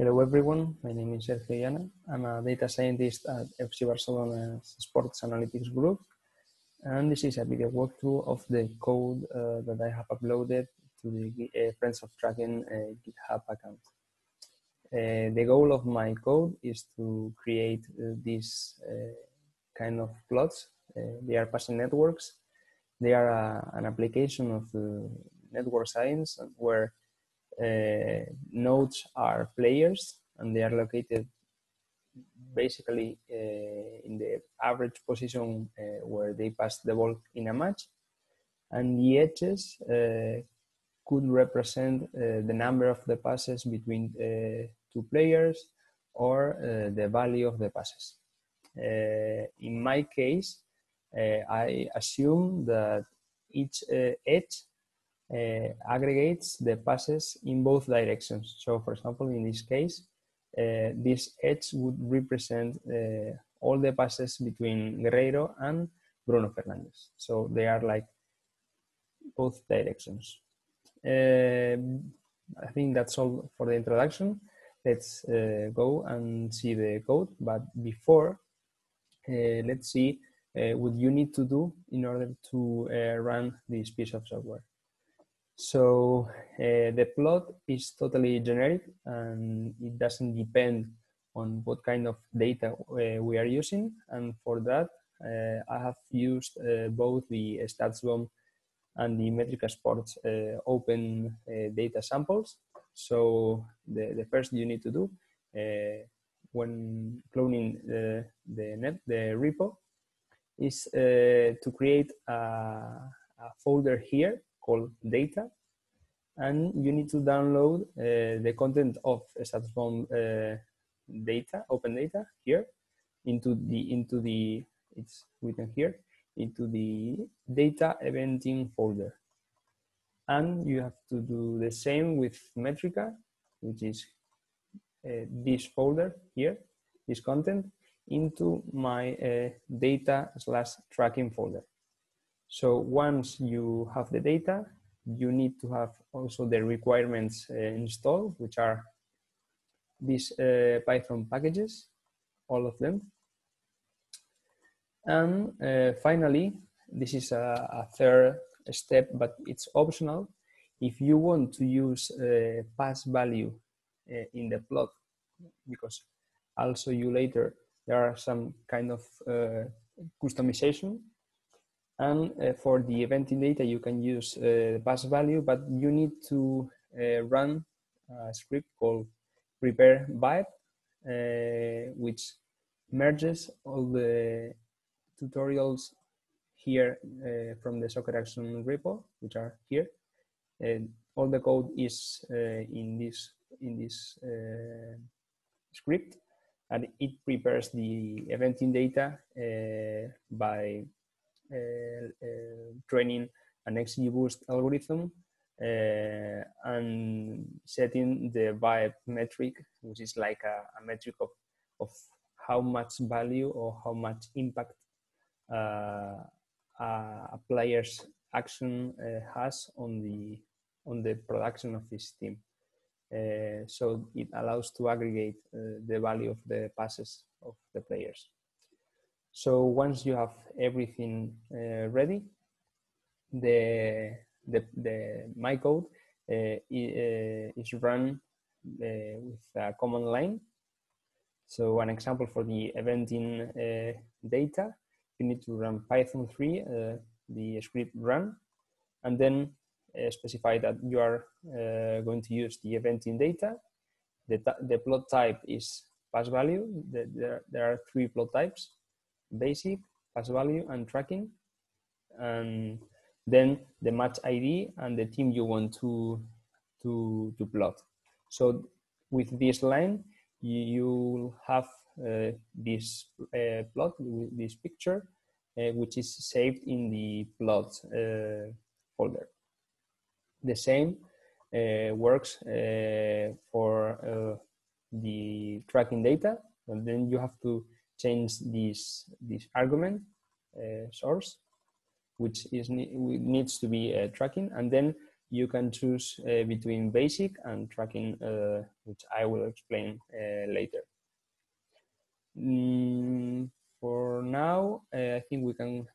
Hello everyone, my name is Sergio Llana. I'm a data scientist at FC Barcelona's Sports Analytics Group, and this is a video walkthrough of the code that I have uploaded to the Friends of Tracking GitHub account. The goal of my code is to create these kind of plots. They are Passing networks. They are an application of network science where nodes are players and they are located basically in the average position where they pass the ball in a match, and the edges could represent the number of the passes between two players or the value of the passes. In my case, I assume that each edge aggregates the passes in both directions. So for example, in this case, this edge would represent all the passes between Guerreiro and Bruno Fernandes. So they are like both directions. I think that's all for the introduction. Let's go and see the code. But before, let's see what you need to do in order to run this piece of software. So the plot is totally generic and it doesn't depend on what kind of data we are using. And for that, I have used both the Statsbomb and the Metrica Sports open data samples. So the first you need to do when cloning the repo is to create a folder here called data, and you need to download the content of Statsbomb data, open data here into the it's written here into the data eventing folder. And you have to do the same with Metrica, which is this folder here, this content, into my data/tracking folder. So once you have the data, you need to have also the requirements installed, which are these Python packages, all of them. And finally, this is a third step, but it's optional. If you want to use pass value in the plot, because I'll show you later, there are some kind of customization. And for the eventing data, you can use pass value, but you need to run a script called prepare vibe, which merges all the tutorials here from the Soccer Action repo, which are here. All the code is in this script, and it prepares the eventing data by training an XGBoost algorithm and setting the vibe metric, which is like a metric of how much value or how much impact a player's action has on the production of his team. So it allows to aggregate the value of the passes of the players. So once you have everything ready, my code is run with a command line. So an example for the eventing data, you need to run Python 3, the script run, and then specify that you are going to use the eventing data. The plot type is pass value. There are 3 plot types: basic, pass value, and tracking. And then the match ID and the team you want to plot. So with this line, you will have this plot with this picture, which is saved in the plot folder. The same works for the tracking data, and then you have to change this argument source, which needs to be tracking, and then you can choose between basic and tracking, which I will explain later. For now, I think we can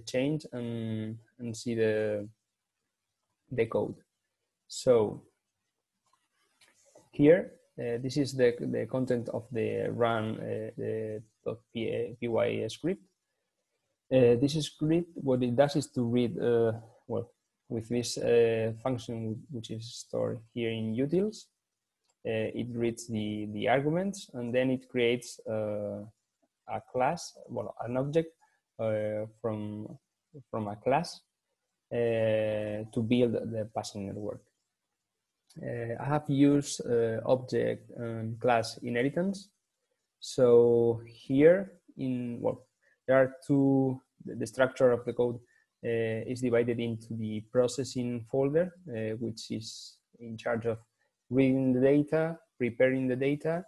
change and see the code. So here, this is the content of the run the .py script. This script, what it does is to read, well, with this function which is stored here in utils, it reads the arguments, and then it creates a class, well, an object from a class to build the passing network. I have used object and class inheritance. So here there are two, the structure of the code is divided into the processing folder, which is in charge of reading the data, preparing the data,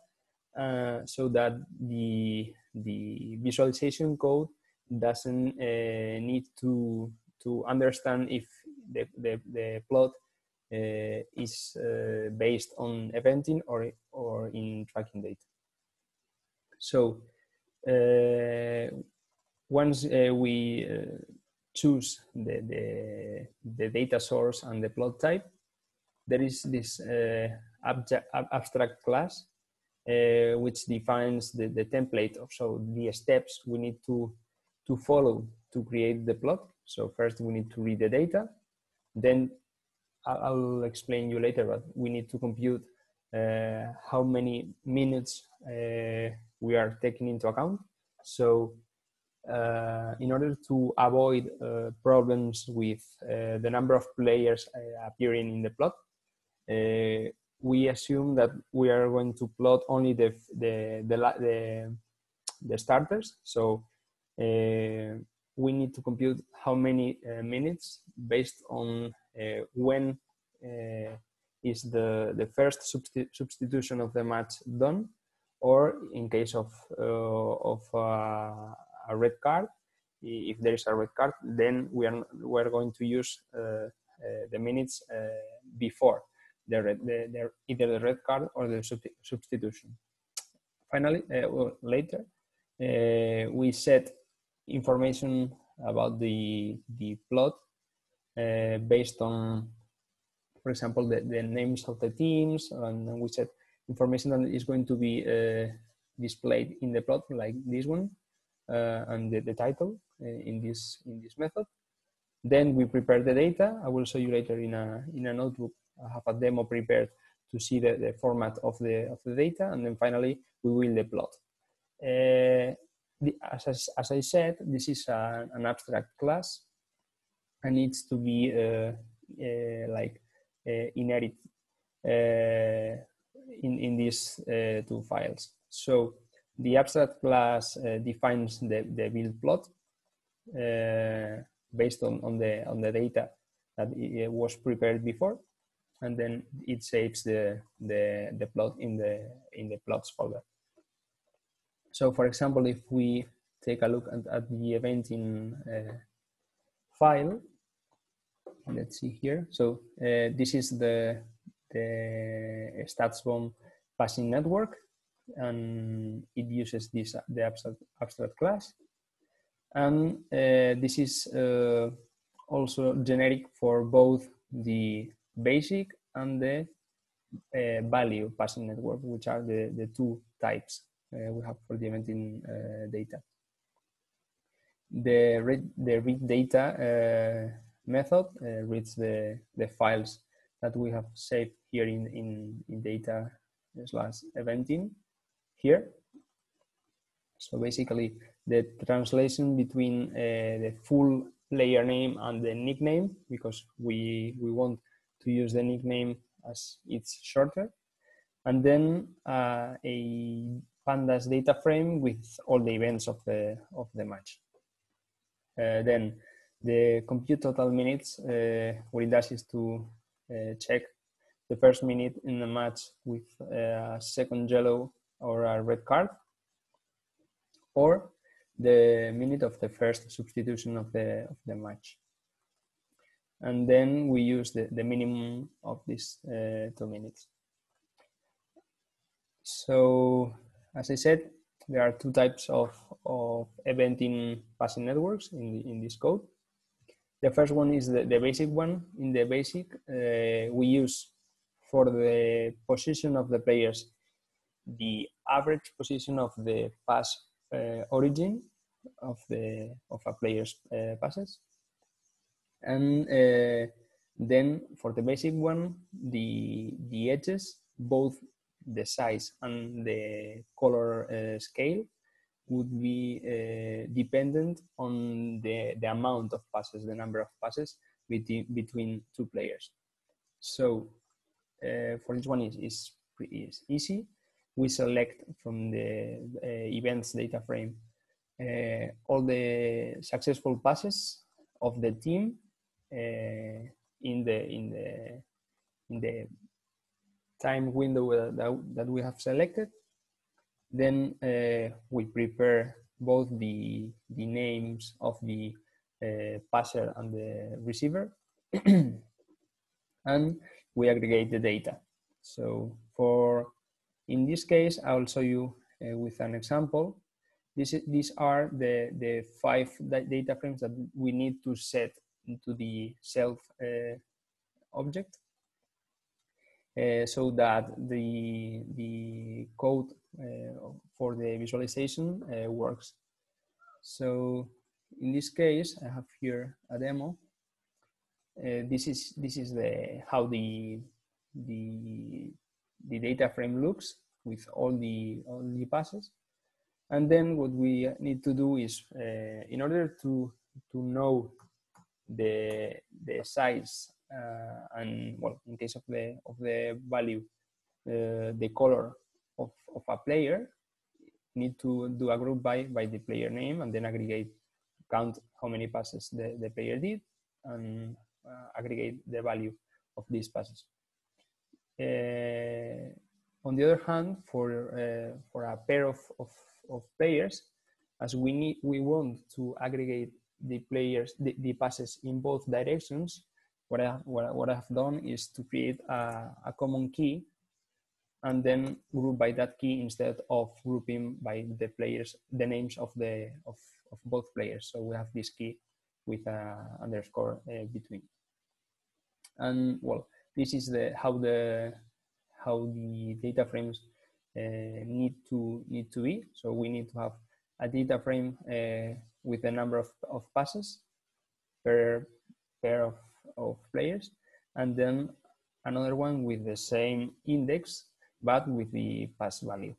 so that the visualization code doesn't need to understand if the plot is based on eventing or in tracking data. So once we choose the data source and the plot type, there is this abstract class which defines the template of the steps we need to follow to create the plot. So first we need to read the data, then I'll explain you later, but we need to compute how many minutes we are taking into account. So in order to avoid problems with the number of players appearing in the plot, we assume that we are going to plot only the starters. So we need to compute how many minutes based on when is the first substitution of the match done, or in case of a red card, if there is a red card, then we're going to use the minutes before either the red card or the substitution. Finally, later, we set information about the plot based on, for example, the names of the teams, and we set information that is going to be displayed in the plot, like this one, and the title in this method. Then we prepare the data. I will show you later in a notebook. I have a demo prepared to see the format of the data, and then finally we will the plot. As I said, this is an abstract class and needs to be inherit in these two files. So the abstract class defines the build plot based on the data that it was prepared before, and then it saves the plot in the plots folder. So, for example, if we take a look at the eventing file, let's see here. So this is the Statsbomb passing network, and it uses the abstract class. And this is also generic for both the basic and the value passing network, which are the two types we have for the eventing data. The read data method reads the files that we have saved here in data/eventing here. So basically, the translation between the full player name and the nickname, because we want to use the nickname as it's shorter, and then a pandas data frame with all the events of the match. Then the compute total minutes, what it does is to check the first minute in the match with a second yellow or a red card, or the minute of the first substitution of the match. and then we use the minimum of these 2 minutes. So as I said, there are two types of eventing passing networks in this code. The first one is the basic one. In the basic, we use for the position of the players the average position of the pass origin of a player's passes, and then for the basic one, the edges, both the size and the color scale, would be dependent on the amount of passes, the number of passes between two players. So for this one is easy. We select from the events data frame all the successful passes of the team in the time window that we have selected. Then we prepare both the names of the passer and the receiver, and we aggregate the data. So in this case, I will show you with an example. These are the 5 data frames that we need to set into the self object, so that the code for the visualization works. So in this case, I have here a demo. This is how the data frame looks with all the passes. And then what we need to do is, in order to know the size and, well, in case of the value, the color of a player, need to do a group by the player name, and then aggregate, count how many passes the player did, and aggregate the value of these passes. On the other hand, for a pair of players, as we want to aggregate the passes in both directions, what I have done is to create a common key, and then group by that key instead of grouping by the names of both players. So we have this key with an underscore between. And, well, this is how the data frames need to be. So we need to have a data frame with the number of passes per pair of players, and then another one with the same index but with the pass value,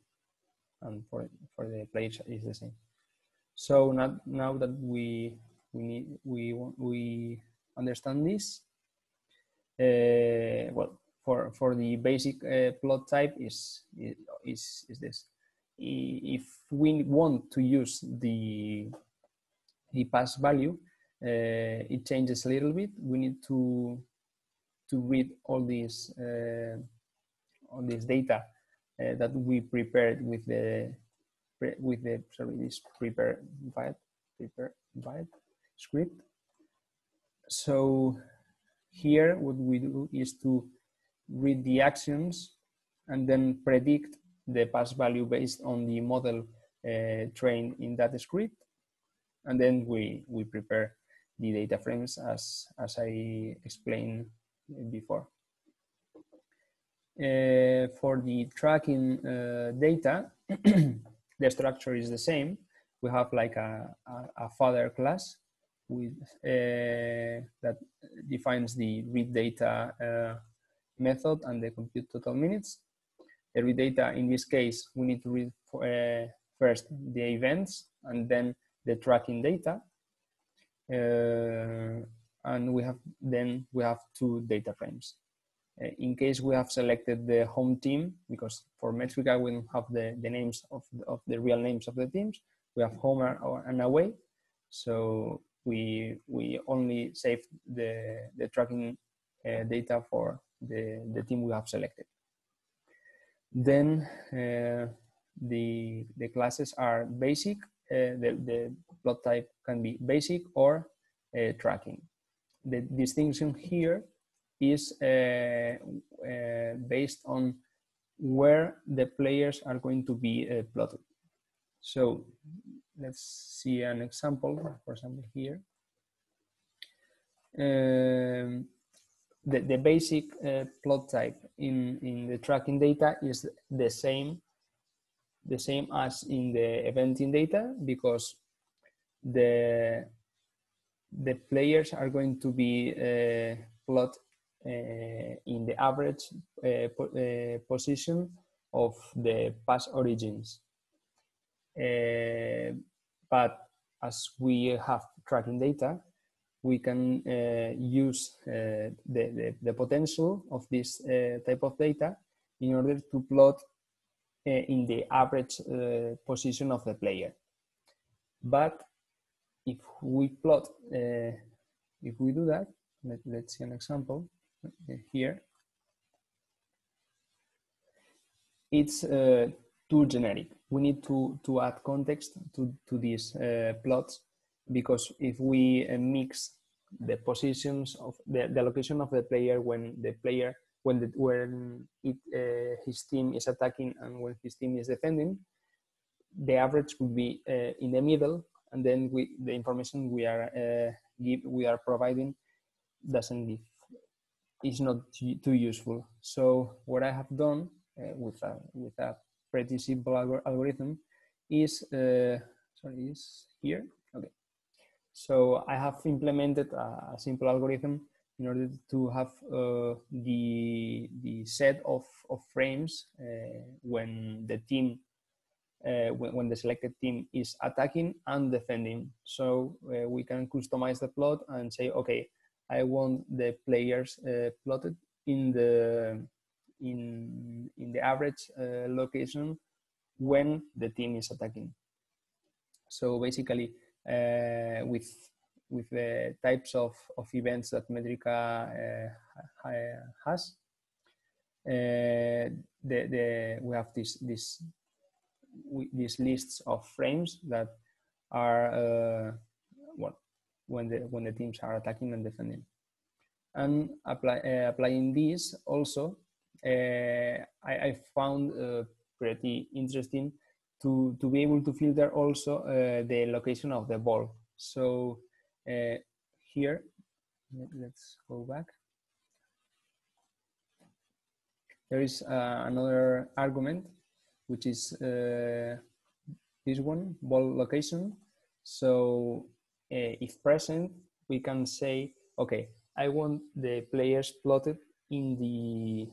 and for the players is the same. So now that we understand this, well, for the basic plot type is this. If we want to use the pass value, it changes a little bit. We need to read all this data that we prepared with this prepare script. So here what we do is to read the actions and then predict the pass value based on the model trained in that script, and then we prepare the data frames as I explained before. For the tracking data, the structure is the same. We have like a father class with that defines the read data method and the compute total minutes. The read data, in this case, we need to read first the events and then the tracking data, and we have 2 data frames. In case we have selected the home team, because for Metrica we don't have the names of the real names of the teams, we have home and away. So we only save the tracking data for the team we have selected. Then the classes are basic. The plot type can be basic or tracking. the distinction here is based on where the players are going to be plotted. So let's see an example, for example, here. The basic plot type in the tracking data is the same as in the eventing data, because the players are going to be plot in the average position of the pass origins. But as we have tracking data, we can use the potential of this type of data in order to plot in the average position of the player. But if we plot, if we do that, let's see an example here. It's too generic. We need to add context to these plots, because if we mix the positions of the location of the player when his team is attacking and when his team is defending, the average would be in the middle, and then the information we are providing is not too useful. So what I have done with a pretty simple algorithm is is here. Okay, so I have implemented a simple algorithm in order to have the set of frames when the team when the selected team is attacking and defending. So we can customize the plot and say, okay, I want the players plotted in the average location when the team is attacking. So basically, with the types of events that Metrica has, we have these lists of frames that are when the teams are attacking and defending. And applying this also, I found pretty interesting to be able to filter also the location of the ball. So here, let's go back. There is another argument, which is this one, ball location. So if present, we can say, okay, I want the players plotted in the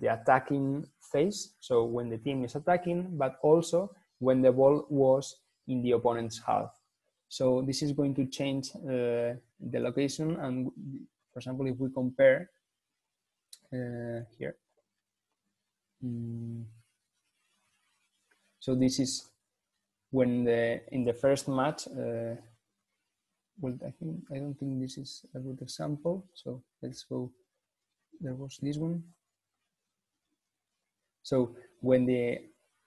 attacking phase, so when the team is attacking, but also when the ball was in the opponent's half. So this is going to change the location. And for example, if we compare here, so this is when in the first match. Well, I don't think this is a good example. So let's go. There was this one. So when the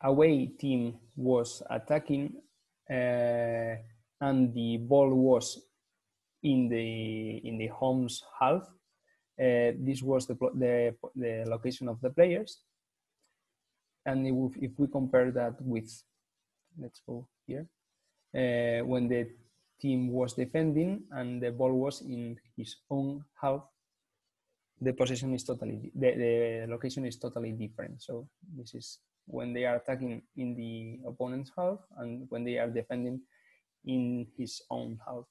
away team was attacking and the ball was in the home's half, this was the location of the players. And if we compare that with, let's go here, when the team was defending and the ball was in his own half, the position is the location is totally different. So this is when they are attacking in the opponent's half and when they are defending in his own half.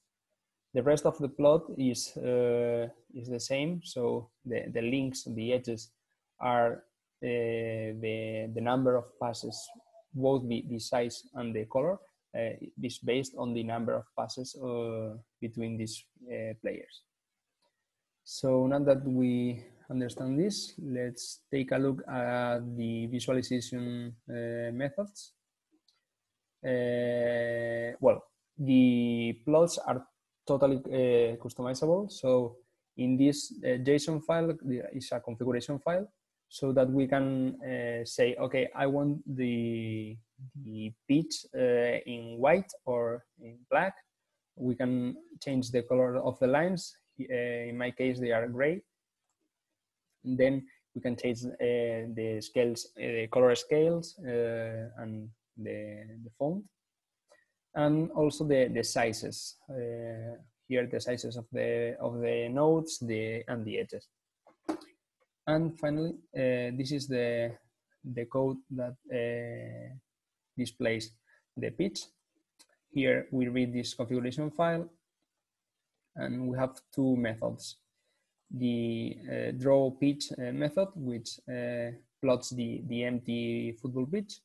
The rest of the plot is the same. So the links, the edges are the number of passes, both the size and the color is based on the number of passes between these players. So now that we understand this, let's take a look at the visualization methods. Well, the plots are totally customizable. So in this JSON file, there is a configuration file, so that we can say, okay, I want the pitch in white or in black. We can change the color of the lines. in my case, they are gray. And then we can change the scales, the color scales, and the font, and also the sizes. Here, the sizes of the nodes, and the edges. And finally, this is the code that displays the pitch. Here we read this configuration file, and we have two methods. The draw pitch method, which plots the empty football pitch,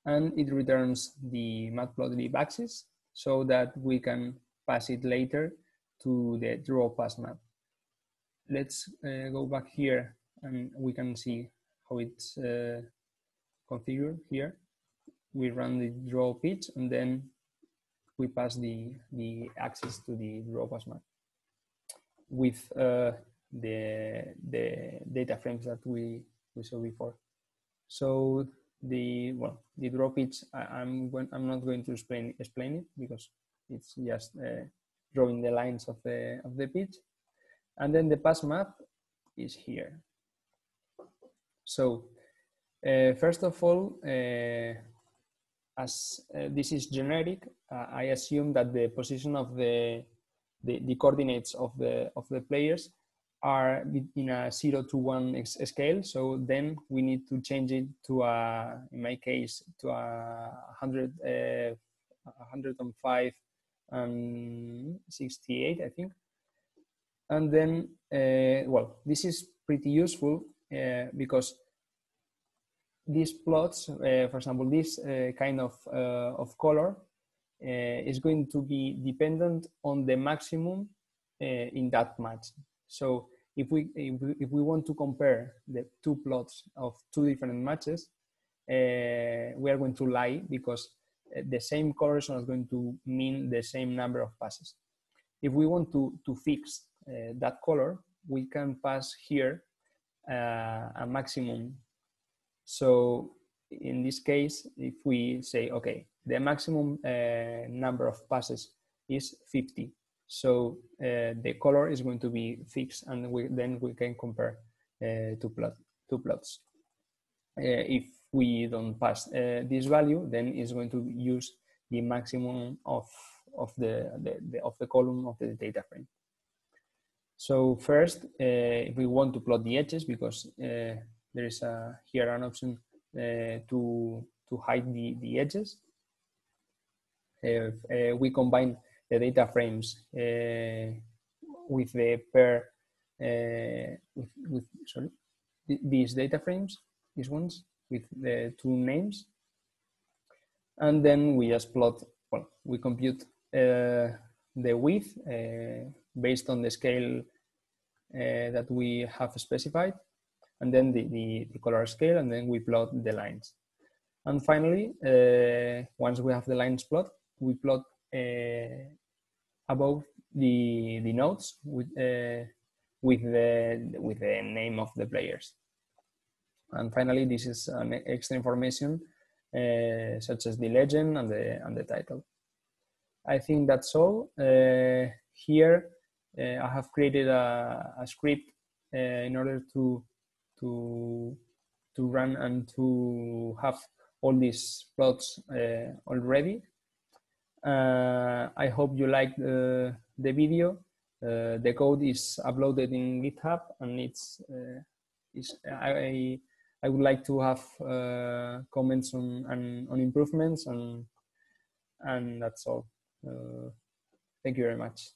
and it returns the matplotlib axis so that we can pass it later to the draw pass map. Let's go back here, and we can see how it's configured here. We run the draw pitch, and then we pass the axis to the draw pass map with the data frames that we saw before. So the draw pitch, I'm not going to explain it because it's just drawing the lines of the pitch, and then the pass map is here. So first of all, as this is generic, I assume that the position of the coordinates of the players are in a 0 to 1 scale. So then we need to change it to in my case, to 100, 105 and 68, I think. And then, well, this is pretty useful because these plots, for example, this kind of color is going to be dependent on the maximum in that match. So if we want to compare the two plots of two different matches, we are going to lie because the same colors are going to mean the same number of passes. If we want to fix that color, we can pass here a maximum. So in this case, if we say, okay, the maximum number of passes is 50. So the color is going to be fixed, and then we can compare two plots. If we don't pass this value, then it's going to use the maximum of the column of the data frame. So first, if we want to plot the edges, because there is here an option to hide the edges. We combine the data frames with the pair these data frames, these ones with the two names, and then we just plot. Well, we compute the width based on the scale that we have specified, and then the color scale, and then we plot the lines. And finally, once we have the lines plot, we plot above the nodes with the name of the players. And finally, this is an extra information such as the legend and the title. I think that's all. Here, I have created a script in order to run and to have all these plots already. I hope you liked the video. The code is uploaded in GitHub, and I would like to have comments on improvements, and that's all. Thank you very much.